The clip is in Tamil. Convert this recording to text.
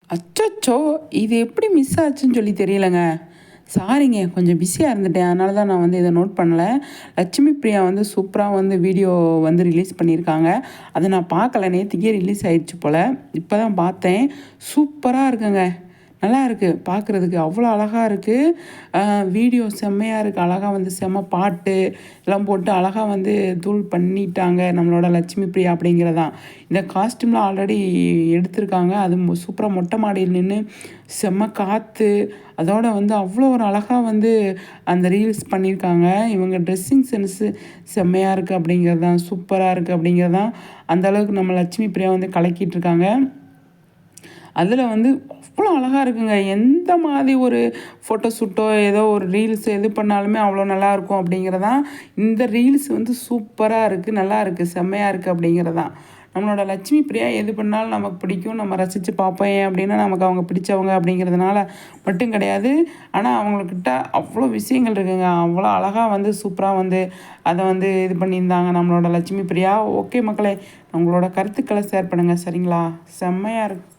அச்சச்சோ! இது எப்படி மிஸ் ஆச்சுன்னு சொல்லி தெரியலங்க. சாரிங்க. கொஞ்சம் பிஸியா இருந்துட்டேன். அதனால தான் நான் வந்து இத நோட் பண்ணல. லட்சுமி பிரியா வந்து சூப்பரா வந்து வீடியோ வந்து ரிலீஸ் பண்ணியிருக்காங்க. அத நான் பார்க்கல. நேத்திக்கே ரிலீஸ் ஆயிடுச்சு போல. இப்ப தான் பார்த்தேன். சூப்பரா இருக்குங்க. நல்லா இருக்கு பார்க்குறதுக்கு. அவ்வளோ அழகா இருக்கு. வீடியோ செம்மையா இருக்கு. அழகா வந்து செம்ம பாட்டு எல்லாம் போட்டு அழகா வந்து தூள் பண்ணிட்டாங்க நம்மளோட லட்சுமி பிரியா அப்படிங்கிறதான். இந்த காஸ்டியூம்லாம் ஆல்ரெடி எடுத்திருக்காங்க. அது சூப்பரா மொட்டை மாடியில் நின்னு செம்ம காத்து, அதோட வந்து அவ்வளோ ஒரு அழகா வந்து அந்த ரீல்ஸ் பண்ணியிருக்காங்க. இவங்க ட்ரெஸ்ஸிங் சென்ஸு செம்மையா இருக்கு அப்படிங்கிறது தான். சூப்பரா இருக்கு அப்படிங்கிறது தான். அந்த அளவுக்கு நம்ம லட்சுமி பிரியா வந்து கலக்கிட்டு இருக்காங்க. அதில வந்து அவ்வளோ அழகா இருக்குங்க. எந்த மாதிரி ஒரு ஃபோட்டோ ஷூட்டோ, ஏதோ ஒரு ரீல்ஸ் எது பண்ணாலுமே அவ்வளோ நல்லாயிருக்கும் அப்படிங்கிறது தான். இந்த ரீல்ஸ் வந்து சூப்பரா இருக்கு, நல்லா இருக்கு, செம்மையா இருக்கு அப்படிங்கிறது தான். நம்மளோட லட்சுமி பிரியா எது பண்ணாலும் நமக்கு பிடிக்கும். நம்ம ரசித்து பார்ப்போம். ஏன் அப்படின்னா, நமக்கு அவங்க பிடிச்சவங்க அப்படிங்கிறதுனால மட்டும் கிடையாது. ஆனா, அவங்கக்கிட்ட அவ்வளோ விஷயங்கள் இருக்குங்க. அவ்வளோ அழகா வந்து சூப்பரா வந்து அத வந்து இது பண்ணியிருந்தாங்க நம்மளோட லட்சுமி பிரியா. ஓகே மக்களே, உங்களோட கருத்துக்கள ஷேர் பண்ணுங்க. சரிங்களா? செம்மையா இருக்கு.